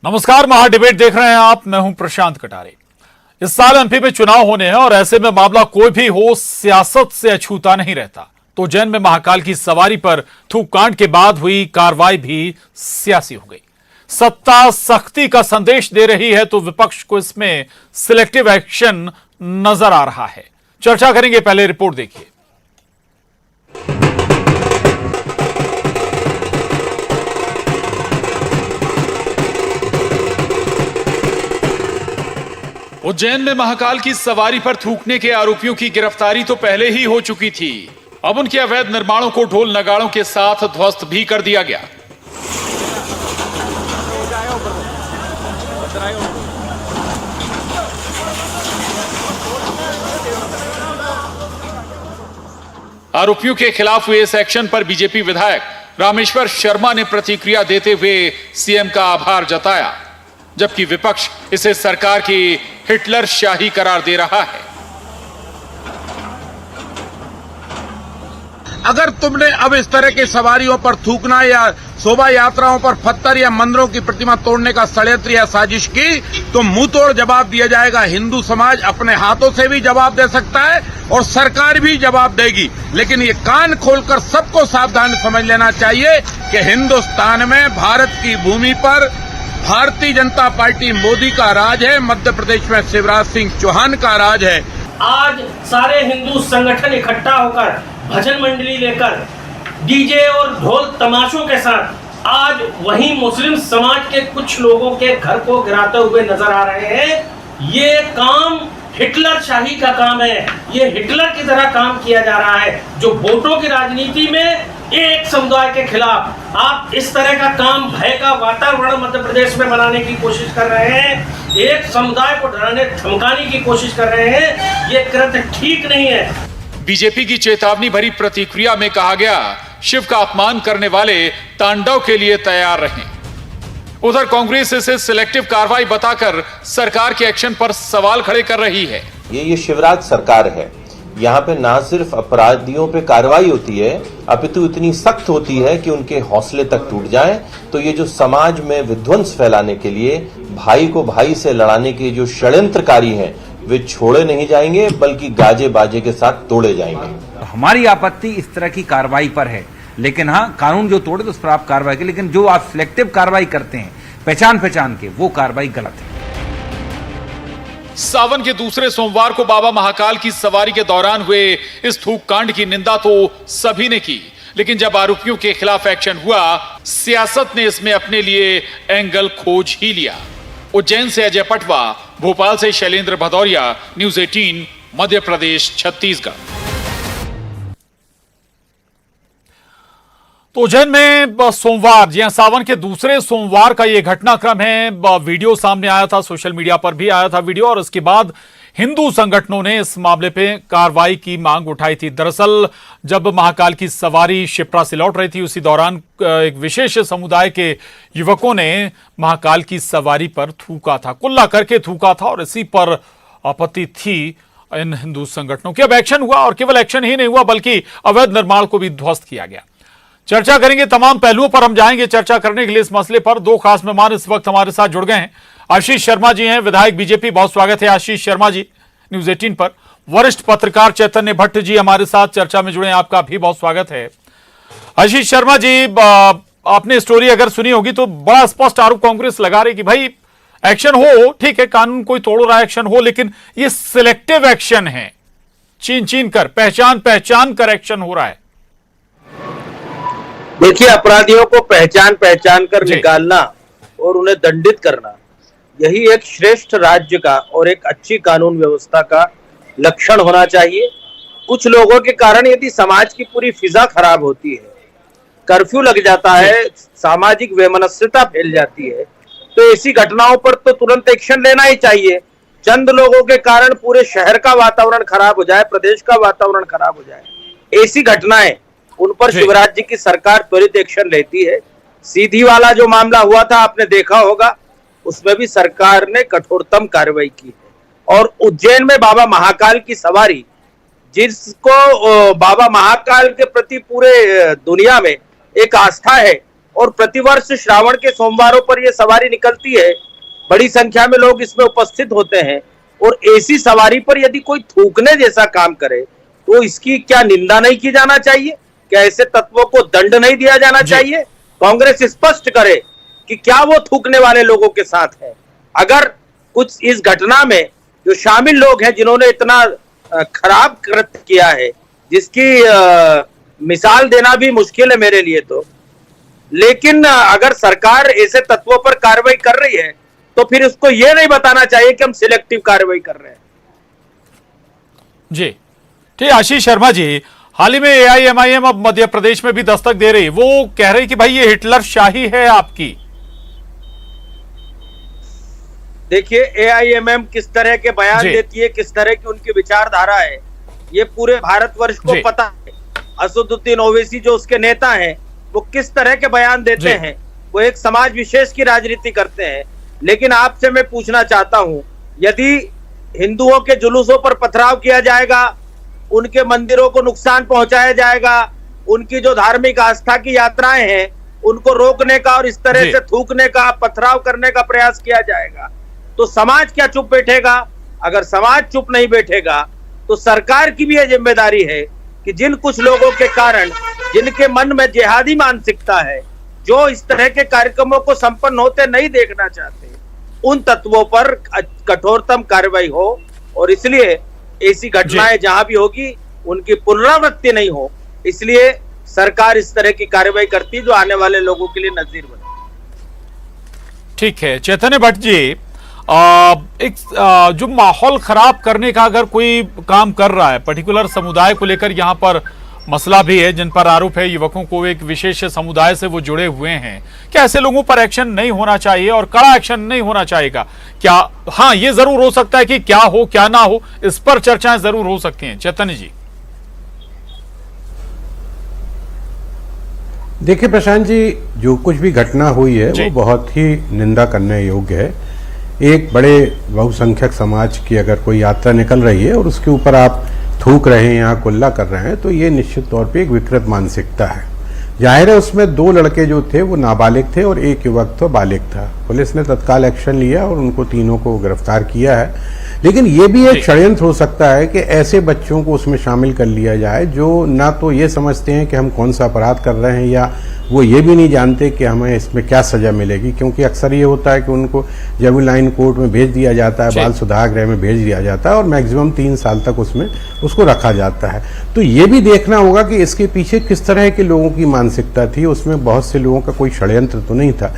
नमस्कार, महाडिबेट देख रहे हैं आप। मैं हूं प्रशांत कटारे। इस साल एमपी में चुनाव होने हैं और ऐसे में मामला कोई भी हो, सियासत से अछूता नहीं रहता। तो उज्जैन में महाकाल की सवारी पर थूक कांड के बाद हुई कार्रवाई भी सियासी हो गई। सत्ता सख्ती का संदेश दे रही है तो विपक्ष को इसमें सिलेक्टिव एक्शन नजर आ रहा है। चर्चा करेंगे, पहले रिपोर्ट देखिए। उज्जैन में महाकाल की सवारी पर थूकने के आरोपियों की गिरफ्तारी तो पहले ही हो चुकी थी। अब उनके अवैध निर्माणों को ढोल नगाड़ों के साथ ध्वस्त भी कर दिया गया। आरोपियों के खिलाफ हुए इस एक्शन पर बीजेपी विधायक रामेश्वर शर्मा ने प्रतिक्रिया देते हुए सीएम का आभार जताया, जबकि विपक्ष इसे सरकार की हिटलर शाही करार दे रहा है। अगर तुमने अब इस तरह की सवारियों पर थूकना या शोभा यात्राओं पर पत्थर या मंदिरों की प्रतिमा तोड़ने का षड्यंत्र या साजिश की तो मुंह तोड़ जवाब दिया जाएगा। हिंदू समाज अपने हाथों से भी जवाब दे सकता है और सरकार भी जवाब देगी। लेकिन ये कान खोलकर सबको सावधान समझ लेना चाहिए कि हिंदुस्तान में भारत की भूमि पर भारतीय जनता पार्टी मोदी का राज है, मध्य प्रदेश में शिवराज सिंह चौहान का राज है। आज सारे हिंदू संगठन इकट्ठा होकर भजन मंडली लेकर डीजे और ढोल तमाशों के साथ आज वही मुस्लिम समाज के कुछ लोगों के घर को गिराते हुए नजर आ रहे हैं। ये काम हिटलर शाही का काम है। ये हिटलर की तरह काम किया जा रहा है, जो वोटों की राजनीति में एक समुदाय के खिलाफ आप इस तरह का काम, भय का वातावरण मध्य प्रदेश में बनाने की कोशिश कर रहे हैं, एक समुदाय को डराने धमकाने की कोशिश कर रहे हैं। ये कृत्य ठीक नहीं है। बीजेपी की चेतावनी भरी प्रतिक्रिया में कहा गया, शिव का अपमान करने वाले तांडव के लिए तैयार रहें। उधर कांग्रेस इसे सिलेक्टिव कार्रवाई बताकर सरकार के एक्शन पर सवाल खड़े कर रही है। ये शिवराज सरकार है। यहाँ पे ना सिर्फ अपराधियों पे कार्रवाई होती है, अपितु इतनी सख्त होती है कि उनके हौसले तक टूट जाएं। तो ये जो समाज में विध्वंस फैलाने के लिए, भाई को भाई से लड़ाने के जो षड्यंत्रकारी हैं, वे छोड़े नहीं जाएंगे, बल्कि गाजे बाजे के साथ तोड़े जाएंगे। हमारी आपत्ति इस तरह की कार्रवाई पर है, लेकिन हाँ, कानून जो तोड़े तो उस पर आप कार्रवाई करें, लेकिन जो आप सिलेक्टिव कार्रवाई करते हैं पहचान के, वो कार्रवाई गलत है। सावन के दूसरे सोमवार को बाबा महाकाल की सवारी के दौरान हुए इस थूक कांड की निंदा तो सभी ने की, लेकिन जब आरोपियों के खिलाफ एक्शन हुआ, सियासत ने इसमें अपने लिए एंगल खोज ही लिया। उज्जैन से अजय पटवा, भोपाल से शैलेंद्र भदौरिया, न्यूज़ 18 मध्य प्रदेश छत्तीसगढ़। तो उज्जैन में सोमवार, जी हां, सावन के दूसरे सोमवार का यह घटनाक्रम है। वीडियो सामने आया था, सोशल मीडिया पर भी आया था वीडियो, और उसके बाद हिंदू संगठनों ने इस मामले पे कार्रवाई की मांग उठाई थी। दरअसल जब महाकाल की सवारी शिप्रा से लौट रही थी, उसी दौरान एक विशेष समुदाय के युवकों ने महाकाल की सवारी पर थूका था, कुल्ला करके थूका था, और इसी पर आपत्ति थी इन हिंदू संगठनों की। अब एक्शन हुआ, और केवल एक्शन ही नहीं हुआ बल्कि अवैध निर्माण को भी ध्वस्त किया गया। चर्चा करेंगे, तमाम पहलुओं पर हम जाएंगे। चर्चा करने के लिए इस मसले पर दो खास मेहमान इस वक्त हमारे साथ जुड़ गए हैं। आशीष शर्मा जी हैं, विधायक बीजेपी, बहुत स्वागत है आशीष शर्मा जी न्यूज़ 18 पर। वरिष्ठ पत्रकार चैतन्य भट्ट जी हमारे साथ चर्चा में जुड़े हैं, आपका भी बहुत स्वागत है। आशीष शर्मा जी, आपने स्टोरी अगर सुनी होगी तो बड़ा स्पष्ट आरोप कांग्रेस लगा रही कि भाई एक्शन हो, ठीक है, कानून कोई तोड़ रहा है, एक्शन हो, लेकिन ये सिलेक्टिव एक्शन है, छीन कर, पहचान कर एक्शन हो रहा है। देखिए, अपराधियों को पहचान कर निकालना और उन्हें दंडित करना, यही एक श्रेष्ठ राज्य का और एक अच्छी कानून व्यवस्था का लक्षण होना चाहिए। कुछ लोगों के कारण यदि समाज की पूरी फिजा खराब होती है, कर्फ्यू लग जाता है, सामाजिक वैमनस्यता फैल जाती है, तो ऐसी घटनाओं पर तो तुरंत एक्शन लेना ही चाहिए। चंद लोगों के कारण पूरे शहर का वातावरण खराब हो जाए, प्रदेश का वातावरण खराब हो जाए, ऐसी घटनाएं, उन पर शिवराज जी की सरकार त्वरित एक्शन लेती है। सीधी वाला जो मामला हुआ था, आपने देखा होगा, उसमें भी सरकार ने कठोरतम कार्रवाई की है। और उज्जैन में बाबा महाकाल की सवारी, जिसको बाबा महाकाल के प्रति पूरे दुनिया में एक आस्था है, और प्रतिवर्ष श्रावण के सोमवारों पर यह सवारी निकलती है, बड़ी संख्या में लोग इसमें उपस्थित होते हैं, और ऐसी सवारी पर यदि कोई थूकने जैसा काम करे तो इसकी क्या निंदा नहीं की जाना चाहिए? क्या ऐसे तत्वों को दंड नहीं दिया जाना चाहिए? कांग्रेस स्पष्ट करे कि क्या वो थूकने वाले लोगों के साथ है। अगर कुछ इस घटना में जो शामिल लोग हैं जिन्होंने इतना खराब कृत्य किया है, जिसकी मिसाल देना भी मुश्किल है मेरे लिए तो, लेकिन अगर सरकार ऐसे तत्वों पर कार्रवाई कर रही है तो फिर उसको यह नहीं बताना चाहिए कि हम सिलेक्टिव कार्रवाई कर रहे हैं। जी ठीक, आशीष शर्मा जी, हाल ही में एआईएमआईएम अब मध्य प्रदेश में भी दस्तक दे रही, वो कह रही कि भाई ये हिटलर शाही है आपकी। देखिए, एआईएमएम किस तरह के बयान देती है, किस तरह की उनकी विचारधारा है, ये पूरे भारतवर्ष को पता है। असदुद्दीन ओवैसी जो उसके नेता हैं, वो किस तरह के बयान देते हैं, वो एक समाज विशेष की राजनीति करते हैं। लेकिन आपसे मैं पूछना चाहता हूं, यदि हिंदुओं के जुलूसों पर पथराव किया जाएगा, उनके मंदिरों को नुकसान पहुंचाया जाएगा, उनकी जो धार्मिक आस्था की यात्राएं हैं उनको रोकने का और इस तरह से थूकने का, पथराव करने का प्रयास किया जाएगा, तो समाज क्या चुप बैठेगा? अगर समाज चुप नहीं बैठेगा तो सरकार की भी यह जिम्मेदारी है कि जिन कुछ लोगों के कारण, जिनके मन में जिहादी मानसिकता है, जो इस तरह के कार्यक्रमों को संपन्न होते नहीं देखना चाहते, उन तत्वों पर कठोरतम कार्रवाई हो। और इसलिए ऐसी घटनाएं जहां भी होगी उनकी पुनरावृत्ति नहीं हो, इसलिए सरकार इस तरह की कार्रवाई करती है जो आने वाले लोगों के लिए नजीर बने। ठीक है चैतन्य भट्ट जी, जो माहौल खराब करने का अगर कोई काम कर रहा है, पर्टिकुलर समुदाय को लेकर यहाँ पर मसला भी है, जिन पर आरोप है युवकों को एक विशेष समुदाय से वो जुड़े हुए हैं, क्या ऐसे लोगों पर एक्शन नहीं होना चाहिए और कड़ा एक्शन नहीं होना चाहिएगा क्या? हाँ, ये जरूर हो सकता है कि क्या हो क्या ना हो, इस पर चर्चाएं जरूर हो सकती हैं। चैतन्य जी, देखिए प्रशांत जी, जो कुछ भी घटना हुई है वो बहुत ही निंदा करने योग्य है। एक बड़े बहुसंख्यक समाज की अगर कोई यात्रा निकल रही है और उसके ऊपर आप थूक रहे हैं या कुल्ला कर रहे हैं, तो ये निश्चित तौर पे एक विकृत मानसिकता है। जाहिर है उसमें दो लड़के जो थे वो नाबालिग थे और एक युवक तो बालिग था। पुलिस ने तत्काल एक्शन लिया और उनको तीनों को गिरफ्तार किया है। लेकिन ये भी एक षड्यंत्र हो सकता है कि ऐसे बच्चों को उसमें शामिल कर लिया जाए जो ना तो ये समझते हैं कि हम कौन सा अपराध कर रहे हैं, या वो ये भी नहीं जानते कि हमें इसमें क्या सजा मिलेगी। क्योंकि अक्सर ये होता है कि उनको जुवेनाइल कोर्ट में भेज दिया जाता है, बाल सुधार गृह में भेज दिया जाता है और मैक्सिमम 3 साल तक उसमें उसको रखा जाता है। तो ये भी देखना होगा कि इसके पीछे किस तरह के लोगों की मानसिकता थी, उसमें बहुत से लोगों का कोई षड्यंत्र तो नहीं था।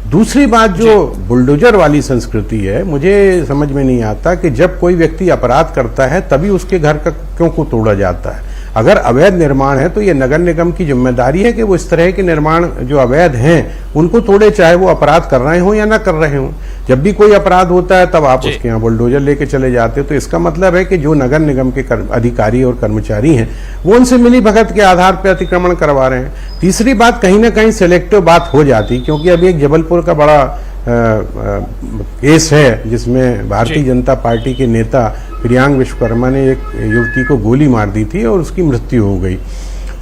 दूसरी बात, जो बुलडोजर वाली संस्कृति है, मुझे समझ में नहीं आता कि जब कोई व्यक्ति अपराध करता है तभी उसके घर का क्यों को तोड़ा जाता है। अगर अवैध निर्माण है तो ये नगर निगम की जिम्मेदारी है कि वो इस तरह के निर्माण जो अवैध हैं उनको तोड़े, चाहे वो अपराध कर रहे हों या ना कर रहे हों। जब भी कोई अपराध होता है तब आप उसके यहाँ बुलडोजर लेके चले जाते हो, तो इसका मतलब है कि जो नगर निगम के अधिकारी और कर्मचारी हैं वो उनसे मिली भगत के आधार पर अतिक्रमण करवा रहे हैं। तीसरी बात, कहीं ना कहीं सिलेक्टिव बात हो जाती, क्योंकि अभी एक जबलपुर का बड़ा केस है जिसमें भारतीय जनता पार्टी के नेता प्रियांक विश्वकर्मा ने एक युवती को गोली मार दी थी और उसकी मृत्यु हो गई।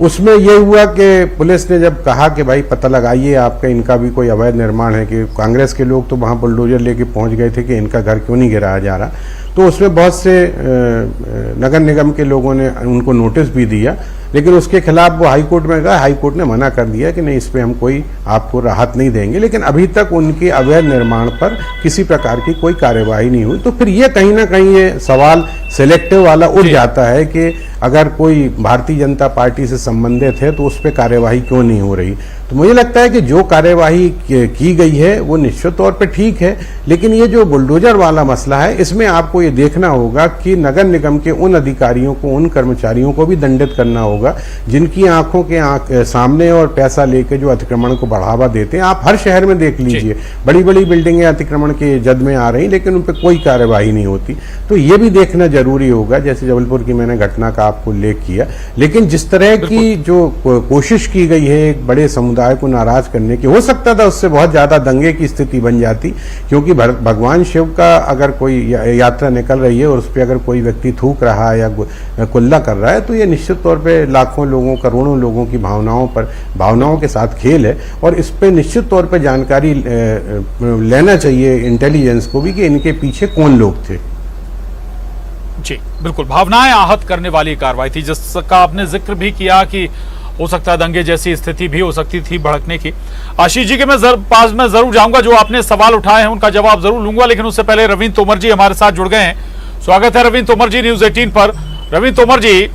उसमें यह हुआ कि पुलिस ने जब कहा कि भाई पता लगाइए आपका, इनका भी कोई अवैध निर्माण है, कि कांग्रेस के लोग तो वहाँ बुलडोजर लेके पहुँच गए थे कि इनका घर क्यों नहीं गिराया जा रहा, तो उसमें बहुत से नगर निगम के लोगों ने उनको नोटिस भी दिया, लेकिन उसके खिलाफ वो हाई कोर्ट में गए। हाई कोर्ट ने मना कर दिया कि नहीं, इस पे हम कोई आपको राहत नहीं देंगे। लेकिन अभी तक उनके अवैध निर्माण पर किसी प्रकार की कोई कार्यवाही नहीं हुई। तो फिर ये कहीं ना कहीं ये सवाल सिलेक्टिव वाला उठ जाता है कि अगर कोई भारतीय जनता पार्टी से संबंधित है तो उस पर कार्यवाही क्यों नहीं हो रही। तो मुझे लगता है कि जो कार्यवाही की गई है वो निश्चित तौर पे ठीक है, लेकिन ये जो बुलडोजर वाला मसला है, इसमें आपको ये देखना होगा कि नगर निगम के उन अधिकारियों को, उन कर्मचारियों को भी दंडित करना होगा जिनकी आंखों के सामने और पैसा लेके जो अतिक्रमण को बढ़ावा देते हैं। आप हर शहर में देख लीजिए, बड़ी बड़ी बिल्डिंगें अतिक्रमण के जद में आ रही, लेकिन उन पर कोई कार्यवाही नहीं होती। तो ये भी देखना जरूरी होगा। जैसे जबलपुर की मैंने घटना का आपको उल्लेख किया, लेकिन जिस तरह की जो कोशिश की गई है एक बड़े समुदाय समुदाय को नाराज करने की, हो सकता था उससे बहुत ज्यादा दंगे की स्थिति बन जाती, क्योंकि भगवान शिव का अगर कोई यात्रा निकल रही है और उस पर अगर कोई व्यक्ति थूक रहा है या कुल्ला कर रहा है तो ये निश्चित तौर पे लाखों लोगों, करोड़ों लोगों की भावनाओं के साथ खेल है। और इस पे निश्चित तौर पे जानकारी लेना चाहिए इंटेलिजेंस को भी कि इनके पीछे कौन लोग थे। जी बिल्कुल, भावनाएं आहत करने वाली कार्रवाई थी, जिसका आपने जिक्र भी किया कि हो सकता है दंगे जैसी स्थिति भी हो सकती थी भड़कने की। आशीष जी के मैं पास में जरूर जाऊंगा, जो आपने सवाल उठाए हैं उनका जवाब जरूर लूंगा, लेकिन उससे पहले रविंद्र तोमर जी हमारे साथ जुड़ गए हैं। स्वागत है रविंद्र तोमर जी न्यूज 18 पर। रविंद्र तोमर जी,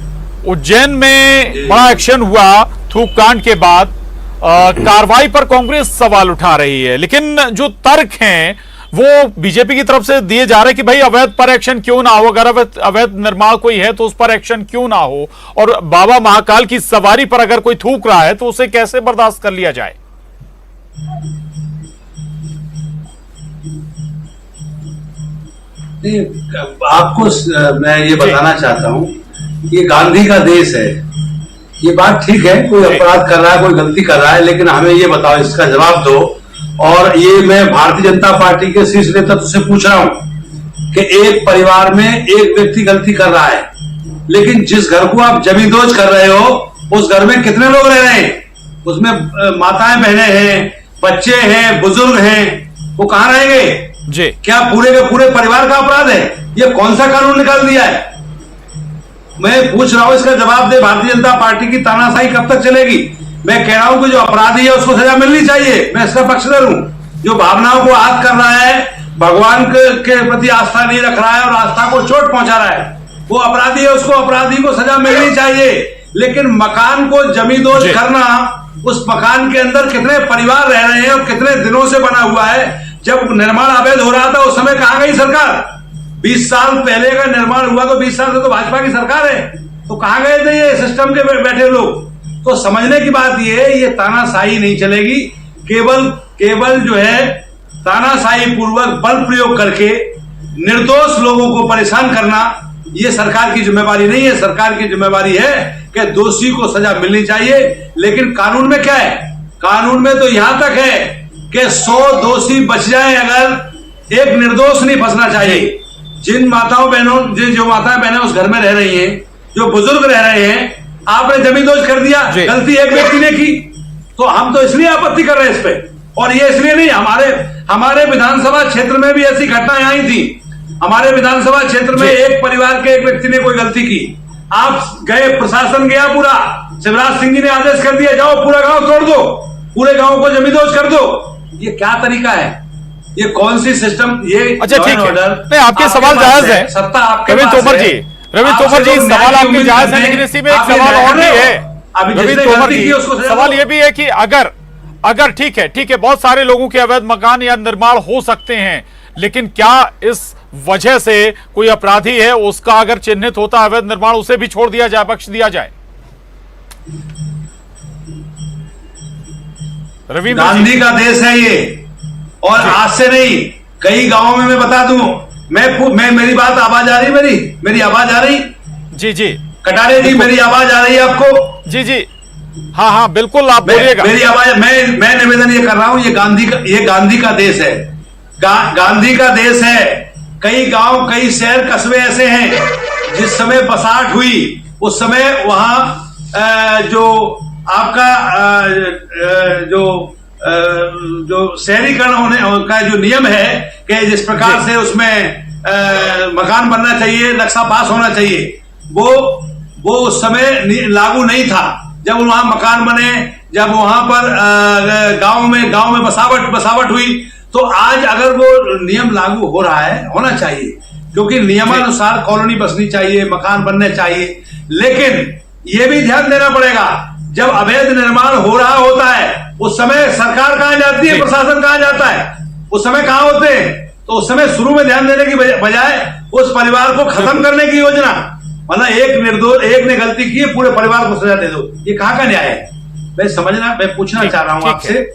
उज्जैन में बड़ा एक्शन हुआ थूक कांड के बाद, कार्रवाई पर कांग्रेस सवाल उठा रही है, लेकिन जो तर्क हैं वो बीजेपी की तरफ से दिए जा रहे हैं कि भाई अवैध पर एक्शन क्यों ना हो, अगर अवैध निर्माण कोई है तो उस पर एक्शन क्यों ना हो, और बाबा महाकाल की सवारी पर अगर कोई थूक रहा है तो उसे कैसे बर्दाश्त कर लिया जाए। आपको मैं ये बताना चाहता हूँ, ये गांधी का देश है। ये बात ठीक है, कोई अपराध कर रहा है, कोई गलती कर रहा है, लेकिन हमें ये बताओ, इसका जवाब दो। और ये मैं भारतीय जनता पार्टी के शीर्ष नेतृत्व से पूछ रहा हूं कि एक परिवार में एक व्यक्ति गलती कर रहा है, लेकिन जिस घर को आप जमींदोज कर रहे हो उस घर में कितने लोग रह रहे हैं? उसमें माताएं बहनें हैं, बच्चे हैं, बुजुर्ग हैं, वो कहां रहेंगे जी? क्या पूरे के पूरे परिवार का अपराध है? ये कौन सा कानून निकाल दिया है? मैं पूछ रहा हूं, इसका जवाब दे। भारतीय जनता पार्टी की तानाशाही कब तक चलेगी? मैं कह रहा हूं कि जो अपराधी है उसको सजा मिलनी चाहिए, मैं इसका पक्षधर हूं। जो भावनाओं को आहत कर रहा है, भगवान के प्रति आस्था नहीं रख रहा है और आस्था को चोट पहुंचा रहा है, वो अपराधी है, उसको अपराधी को सजा मिलनी चाहिए। लेकिन मकान को जमींदोज करना, उस मकान के अंदर कितने परिवार रह रहे हैं और कितने दिनों से बना हुआ है, जब निर्माण अवैध हो रहा था उस समय कहां गई सरकार? 20 साल पहले का निर्माण हुआ तो 20 साल से तो भाजपा की सरकार है, तो कहां गए थे ये सिस्टम के बैठे लोग? तो समझने की बात ये तानाशाही नहीं चलेगी। केवल जो है तानाशाही पूर्वक बल प्रयोग करके निर्दोष लोगों को परेशान करना, ये सरकार की जिम्मेवारी नहीं है। सरकार की जिम्मेवारी है कि दोषी को सजा मिलनी चाहिए। लेकिन कानून में क्या है? कानून में तो यहां तक है कि 100 दोषी बच जाए, अगर एक निर्दोष नहीं फंसना चाहिए। जिन माताओं बहनों, जो माताएं बहनें उस घर में रह रही हैं, जो बुजुर्ग रह रहे हैं, आपने जमींदोज कर दिया, गलती एक व्यक्ति ने की, तो हम तो इसलिए आपत्ति कर रहे हैं इस पे। और ये इसलिए नहीं, हमारे विधानसभा क्षेत्र में भी ऐसी घटनाएं आई थी। हमारे विधानसभा क्षेत्र में एक परिवार के एक व्यक्ति ने कोई गलती की, आप गए, प्रशासन गया पूरा, शिवराज सिंह जी ने आदेश कर दिया, जाओ पूरा गांव तोड़ दो, पूरे गांव को जमींदोज कर दो। ये क्या तरीका है? ये कौन सी सिस्टम? ये अच्छा ठीक है, नहीं आपके सवाल जायज है। सत्ता आपके रविंद्र पास तोमर है। जी, रविंद्र तोमर जी, सवाल आपके जायज है, लेकिन इसी में एक सवाल और भी है रविंद्र तोमर जी। सवाल ये भी है कि अगर ठीक है, बहुत सारे लोगों के अवैध मकान या निर्माण हो सकते हैं, लेकिन क्या इस वजह से कोई अपराधी है उसका अगर चिन्हित होता अवैध निर्माण, उसे भी छोड़ दिया जाए, बख्श दिया जाए? रविंद्र, गांधी का देश है ये, और आज से नहीं, कई गांवों में मैं बता दूं, मैं मेरी बात आवाज आ रही? मेरी आवाज आ रही? जी कटारे जी, मेरी आवाज आ रही है आपको? जी हाँ बिल्कुल, आप बोलिएगा। मेरी आवाज, मैं निवेदन ये कर रहा हूं, ये गांधी का देश है। गांधी का देश है। कई गांव, कई शहर, कस्बे ऐसे हैं जिस समय बसाहट हुई उस समय वहां जो आपका जो शहरीकरण होने का जो नियम है कि जिस प्रकार से उसमें मकान बनना चाहिए, नक्शा पास होना चाहिए, वो उस समय लागू नहीं था। जब वहां मकान बने, जब वहां पर गांव में बसावट हुई, तो आज अगर वो नियम लागू हो रहा है, होना चाहिए, क्योंकि नियमानुसार कॉलोनी बसनी चाहिए, मकान बनने चाहिए। लेकिन ये भी ध्यान देना पड़ेगा, जब अवैध निर्माण हो रहा होता है उस समय सरकार कहां जाती है, प्रशासन कहां जाता है, उस समय कहां होते हैं? तो उस समय शुरू में ध्यान देने की बजाय उस परिवार को खत्म करने की योजना, मतलब एक ने गलती की, पूरे परिवार को सजा दे दो, ये कहां का न्याय है? मैं पूछना चाह रहा हूं आपसे।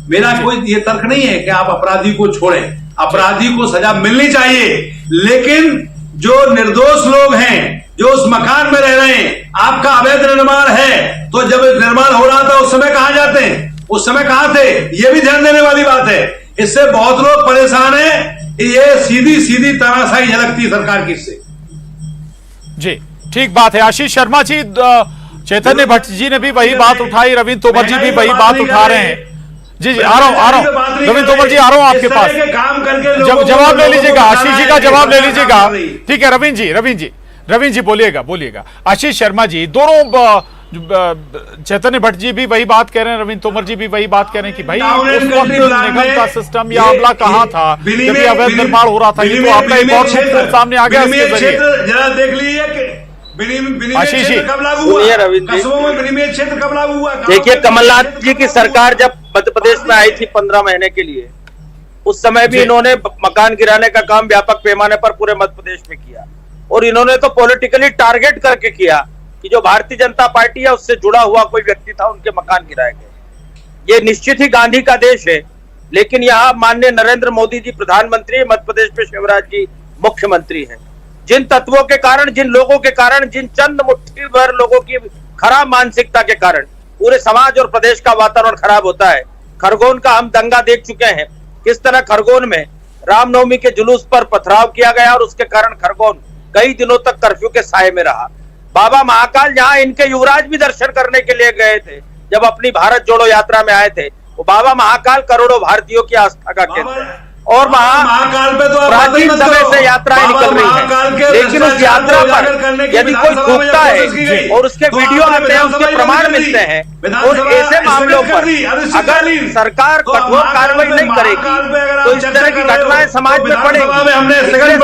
मेरा कोई ये तर्क नहीं है कि आप अपराधी को छोड़ें, अपराधी को सजा मिलनी चाहिए, लेकिन जो निर्दोष लोग हैं, जो उस मकान में रह रहे हैं, आपका अवैध निर्माण है, तो जब निर्माण हो रहा था उस समय कहां जाते हैं? उस समय कहां थे, ये भी ध्यान देने वाली बात है। इससे बहुत लोग परेशान हैं, ये सीधी सीधी तानाशाही झलकती सरकार की इससे। जी ठीक बात है। आशीष शर्मा जी, चैतन्य भट्ट जी ने भी वही बात उठाई, रविंद्र तोमर जी भी वही बात उठा रहे हैं। जी जी, आ रहा हूं रविंद्र तोमर जी, आ रहा हूं आपके पास, जवाब ले लीजिएगा, आशीष जी का जवाब ले लीजिएगा। ठीक है रविंद्र जी बोलिएगा। आशीष शर्मा जी, दोनों चैतन्य भट्ट जी भी वही बात कह रहे हैं, रविंद्र तोमर जी भी वही बात कह रहे हैं कि भाई उस वक्त निगम का सिस्टम या अमला कहाँ था जब ये अवैध निर्माण हो रहा था। ये तो आपका एक और सामने आ गया इसके जरिए। जरा देख लीजिए कि आशीष जी कब लागू हुआ, कस्बों में विनिमय क्षेत्र कब लागू हुआ। देखिए, कमलनाथ जी की सरकार जब मध्य प्रदेश में आई थी 15 महीने के लिए, उस समय भी इन्होंने मकान गिराने का काम व्यापक पैमाने पर पूरे मध्य प्रदेश में किया, और इन्होंने तो पॉलिटिकली टारगेट करके किया कि जो भारतीय जनता पार्टी है उससे जुड़ा हुआ कोई व्यक्ति था, उनके मकान गिराए गए। ये निश्चित ही गांधी का देश है, लेकिन यहाँ माननीय नरेंद्र मोदी जी प्रधानमंत्री, मध्य प्रदेश में शिवराज जी मुख्यमंत्री हैं। जिन तत्वों के कारण, जिन लोगों के कारण, जिन चंद मुट्ठी भर लोगों की खराब मानसिकता के कारण पूरे समाज और प्रदेश का वातावरण खराब होता है। खरगोन का हम दंगा देख चुके हैं, किस तरह खरगोन में रामनवमी के जुलूस पर पथराव किया गया और उसके कारण खरगोन कई दिनों तक कर्फ्यू के साए में रहा। बाबा महाकाल, जहां इनके युवराज भी दर्शन करने के लिए गए थे जब अपनी भारत जोड़ो यात्रा में आए थे, वो बाबा महाकाल करोड़ों भारतीयों की आस्था का केंद्र है, और वहां महाकाल पे तो प्राचीन समय से यात्राएं निकल रही हैं। लेकिन उस यात्रा पर यदि कोई थूकता है और उसके वीडियो आते हैं, उसके प्रमाण मिलते हैं, और ऐसे मामलों पर अगर सरकार कठोर कार्रवाई नहीं करेगी तो इस तरह की घटनाएं समाज में बढ़ेगी। सरकार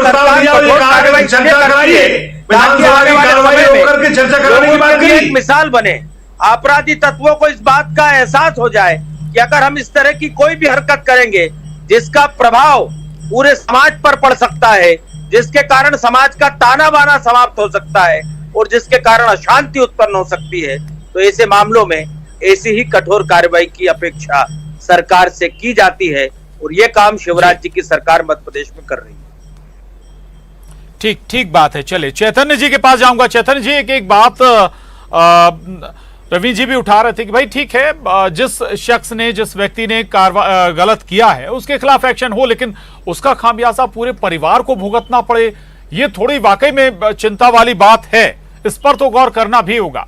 कठोर कार्रवाई करती है ताकि आने वाले समय में एक मिसाल बने, आपराधी तत्वों को इस बात का एहसास हो जाए कि अगर हम इस तरह की कोई भी हरकत करेंगे जिसका प्रभाव पूरे समाज पर पड़ सकता है, जिसके कारण समाज का ताना बाना समाप्त हो सकता है और जिसके कारण अशांति उत्पन्न हो सकती है, तो ऐसे मामलों में ऐसी ही कठोर कार्रवाई की अपेक्षा सरकार से की जाती है, और ये काम शिवराज जी की सरकार मध्य प्रदेश में कर रही है। ठीक बात है। चले चैतन्य जी के पास जाऊंगा। चैतन्य जी, एक बात रवि जी भी उठा रहे थे कि भाई ठीक है, जिस शख्स ने, जिस व्यक्ति ने गलत किया है उसके खिलाफ एक्शन हो, लेकिन उसका खामियाजा पूरे परिवार को भुगतना पड़े, ये थोड़ी वाकई में चिंता वाली बात है। इस पर तो गौर करना भी होगा।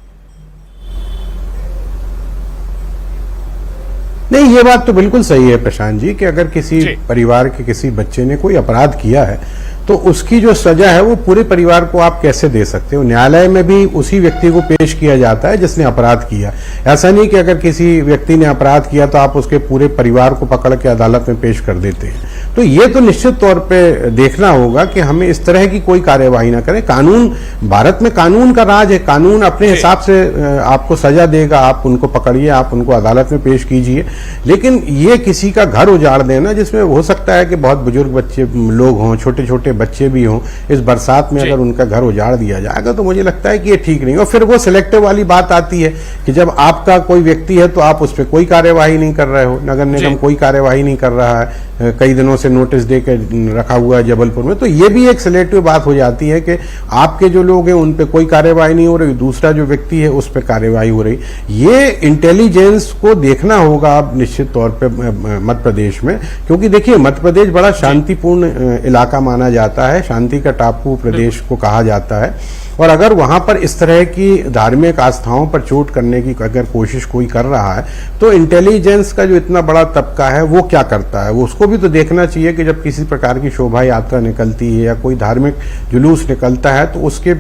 नहीं, ये बात तो बिल्कुल सही है प्रशांत जी कि अगर किसी परिवार के किसी बच्चे ने कोई अपराध किया है तो उसकी जो सजा है वो पूरे परिवार को आप कैसे दे सकते हो। न्यायालय में भी उसी व्यक्ति को पेश किया जाता है जिसने अपराध किया। ऐसा नहीं कि अगर किसी व्यक्ति ने अपराध किया तो आप उसके पूरे परिवार को पकड़ के अदालत में पेश कर देते हैं। तो ये तो निश्चित तौर पे देखना होगा कि हमें इस तरह की कोई कार्यवाही ना करें। कानून, भारत में कानून का राज है, कानून अपने हिसाब से आपको सजा देगा, आप उनको पकड़िए, आप उनको अदालत में पेश कीजिए। लेकिन ये किसी का घर उजाड़ देना, जिसमें हो सकता है कि बहुत बुजुर्ग बच्चे लोग हों, छोटे छोटे बच्चे भी हों, इस बरसात में अगर उनका घर उजाड़ दिया जाएगा तो मुझे लगता है कि ये ठीक नहीं। और फिर वो सिलेक्टिव वाली बात आती है कि जब आपका कोई व्यक्ति है तो आप उस पर कोई कार्यवाही नहीं कर रहे हो, नगर निगम कोई कार्यवाही नहीं कर रहा है, कई दिनों से नोटिस दे के रखा हुआ है जबलपुर में, तो ये भी एक सिलेक्टिव बात हो जाती है कि आपके जो लोग हैं उन पे कोई कार्यवाही नहीं हो रही, दूसरा जो व्यक्ति है उस पर कार्यवाही हो रही। ये इंटेलिजेंस को देखना होगा अब निश्चित तौर पे मध्य प्रदेश में, क्योंकि देखिए मध्य प्रदेश बड़ा शांतिपूर्ण इलाका माना जाता है, शांति का टापू प्रदेश को कहा जाता है। और अगर वहां पर इस तरह की धार्मिक आस्थाओं पर चोट करने की अगर कोशिश कोई कर रहा है तो इंटेलिजेंस का जो इतना बड़ा तबका है वो क्या करता है, वो उसको भी तो देखना चाहिए कि जब किसी प्रकार की शोभा यात्रा निकलती है या कोई धार्मिक जुलूस निकलता है तो उसके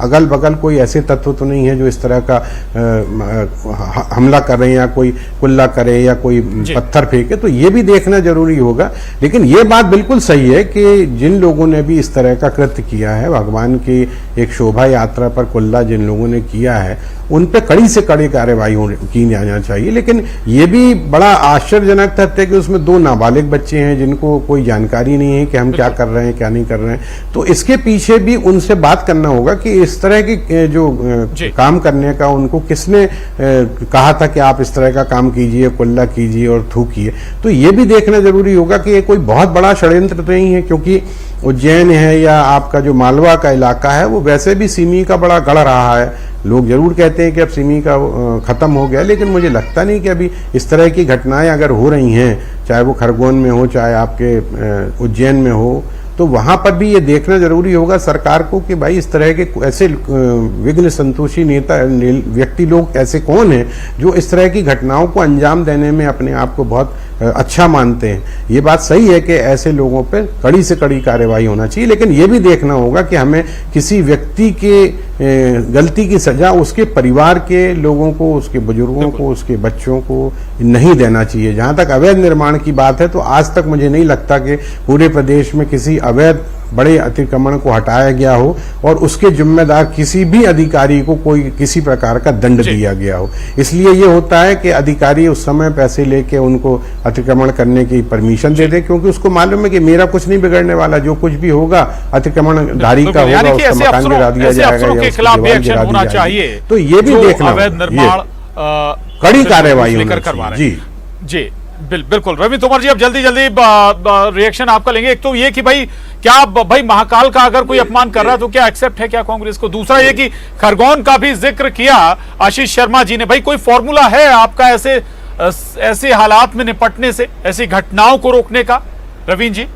अगल बगल कोई ऐसे तत्व तो नहीं है जो इस तरह का हमला कर रहे हैं या कोई कुल्ला करे या कोई पत्थर फेंके, तो ये भी देखना जरूरी होगा। लेकिन ये बात बिल्कुल सही है कि जिन लोगों ने भी इस तरह का कृत्य किया है, भगवान की एक शोभा यात्रा पर कुल्ला जिन लोगों ने किया है, उन पे कड़ी से कड़ी कार्रवाई की जाना चाहिए। लेकिन ये भी बड़ा आश्चर्यजनक तथ्य है कि उसमें 2 नाबालिग बच्चे हैं जिनको कोई जानकारी नहीं है कि हम क्या कर रहे हैं क्या नहीं कर रहे हैं। तो इसके पीछे भी उनसे बात करना होगा कि इस तरह की जो काम करने का उनको किसने कहा था कि आप इस तरह का काम कीजिए, कुल्ला कीजिए और थूकिए। तो ये भी देखना जरूरी होगा कि ये कोई बहुत बड़ा षड्यंत्र तो नहीं है, क्योंकि उज्जैन है या आपका जो मालवा का इलाका है वो वैसे भी सिमी का बड़ा गढ़ रहा है, लोग जरूर कहते हैं कि अब सिमी का खत्म हो गया, लेकिन मुझे लगता नहीं कि अभी इस तरह की घटनाएं अगर हो रही हैं, चाहे वो खरगोन में हो, चाहे आपके उज्जैन में हो, तो वहां पर भी ये देखना जरूरी होगा सरकार को कि भाई इस तरह के ऐसे विघ्न संतोषी नेता व्यक्ति लोग ऐसे कौन हैं जो इस तरह की घटनाओं को अंजाम देने में अपने आप को बहुत अच्छा मानते हैं। ये बात सही है कि ऐसे लोगों पे कड़ी से कड़ी कार्रवाई होना चाहिए, लेकिन ये भी देखना होगा कि हमें किसी व्यक्ति के गलती की सजा उसके परिवार के लोगों को, उसके बुजुर्गों को, उसके बच्चों को नहीं देना चाहिए। जहां तक अवैध निर्माण की बात है, तो आज तक मुझे नहीं लगता कि पूरे प्रदेश में किसी अवैध बड़े अतिक्रमण को हटाया गया हो और उसके जिम्मेदार किसी भी अधिकारी को कोई किसी प्रकार का दंड दिया गया हो। इसलिए ये होता है कि अधिकारी उस समय पैसे लेके उनको अतिक्रमण करने की परमिशन दे दे, क्योंकि उसको मालूम है कि मेरा कुछ नहीं बिगड़ने वाला, जो कुछ भी होगा अतिक्रमणधारी का होगा, उसका मकान गिरा दिया जाएगा या उसकी दीवार गिरा दी जाएगी। तो ये भी देखना अवैध निर्माण कड़ी कार्रवाई होनी चाहिए। जी बिल्कुल। रवि तोमर जी, अब जल्दी रिएक्शन आपका लेंगे। एक तो ये कि भाई क्या भाई महाकाल का अगर कोई अपमान कर रहा है तो क्या एक्सेप्ट है क्या कांग्रेस को? दूसरा ये कि खरगोन का भी जिक्र किया आशीष शर्मा जी ने, भाई कोई फॉर्मूला है आपका ऐसे हालात में निपटने से, ऐसी घटनाओं को रोकने का? रवीन जी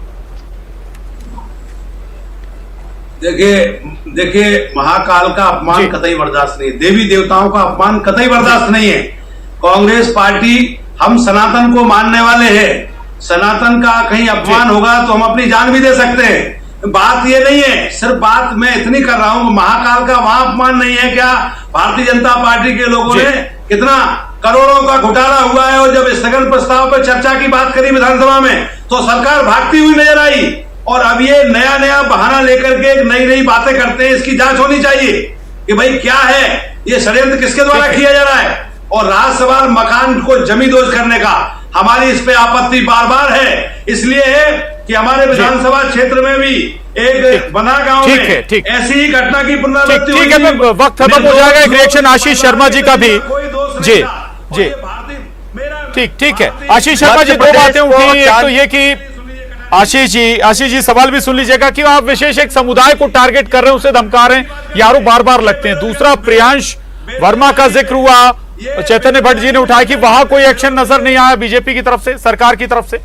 देखिए महाकाल का अपमान कतई बर्दाश्त नहीं है, देवी देवताओं का अपमान कतई बर्दाश्त नहीं है। कांग्रेस पार्टी, हम सनातन को मानने वाले हैं, सनातन का कहीं अपमान होगा तो हम अपनी जान भी दे सकते हैं। बात ये नहीं है, सिर्फ बात मैं इतनी कर रहा हूं, महाकाल का वहां अपमान नहीं है क्या? भारतीय जनता पार्टी के लोगों ने कितना करोड़ों का घोटाला हुआ है, और जब स्थगन प्रस्ताव पर चर्चा की बात करी विधानसभा में तो सरकार भागती हुई नजर आई, और अब ये नया बहाना लेकर के नई बातें करते हैं। इसकी जांच होनी चाहिए कि भाई क्या है ये षड्यंत्र, किसके द्वारा किया जा रहा है। और राज सवाल मकान को जमींदोज करने का, हमारी इस पे आपत्ति बार बार है। इसलिए है कि हमारे विधानसभा क्षेत्र में भी एक बना गांव में ऐसी ही घटना की पुनरावृत्ति हुई। ठीक है, वक्त खत्म हो जाएगा। एक रिएक्शन आशीष शर्मा जी का भी। जी ठीक है आशीष शर्मा जी, दो बातें उठी। एक तो ये कि आशीष जी सवाल भी सुन लीजिएगा कि आप विशेष एक समुदाय को टारगेट कर रहे हैं, उसे धमका रहे हैं, यारों बार लगते हैं। दूसरा, प्रियांश वर्मा का जिक्र हुआ, चैतन्य भट्ट जी ने उठाया कि वहां कोई एक्शन नजर नहीं आया बीजेपी की तरफ से, सरकार की तरफ से।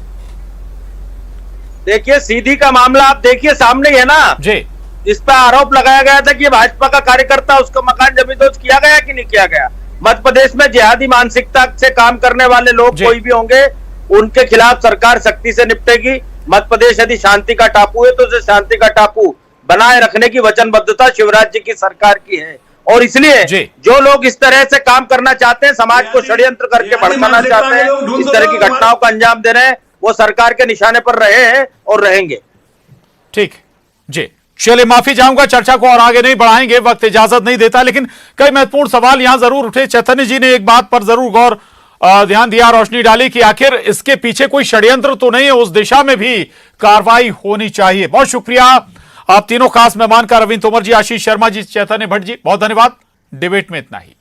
देखिए सीधी का मामला आप देखिए, सामने ही है ना जी। इस पर आरोप लगाया गया था कि भाजपा का कार्यकर्ता, उसको मकान जमींदोज किया गया कि नहीं किया गया। मध्य प्रदेश में जिहादी मानसिकता से काम करने वाले लोग कोई भी होंगे, उनके खिलाफ सरकार सख्ती से निपटेगी। मध्य प्रदेश यदि शांति का टापू है तो उसे शांति का टापू बनाए रखने की वचनबद्धता शिवराज जी की सरकार की है। और इसलिए जो लोग इस तरह से काम करना चाहते हैं, समाज को षड्यंत्र करके भड़काना चाहते हैं, इस तरह की घटनाओं का अंजाम दे रहे हैं, वो सरकार के निशाने पर रहे हैं और रहेंगे। ठीक जी, चलिए माफी चाहूंगा, चर्चा को और आगे नहीं बढ़ाएंगे, वक्त इजाजत नहीं देता, लेकिन कई महत्वपूर्ण सवाल यहां जरूर उठे। चैतन्य जी ने एक बात पर जरूर गौर ध्यान दिया, रोशनी डाली कि आखिर इसके पीछे कोई षड्यंत्र तो नहीं है, उस दिशा में भी कार्रवाई होनी चाहिए। बहुत शुक्रिया आप तीनों खास मेहमान का, रविंद्र तोमर जी, आशीष शर्मा जी, चैतन्य भट्ट जी, बहुत धन्यवाद। डिबेट में इतना ही।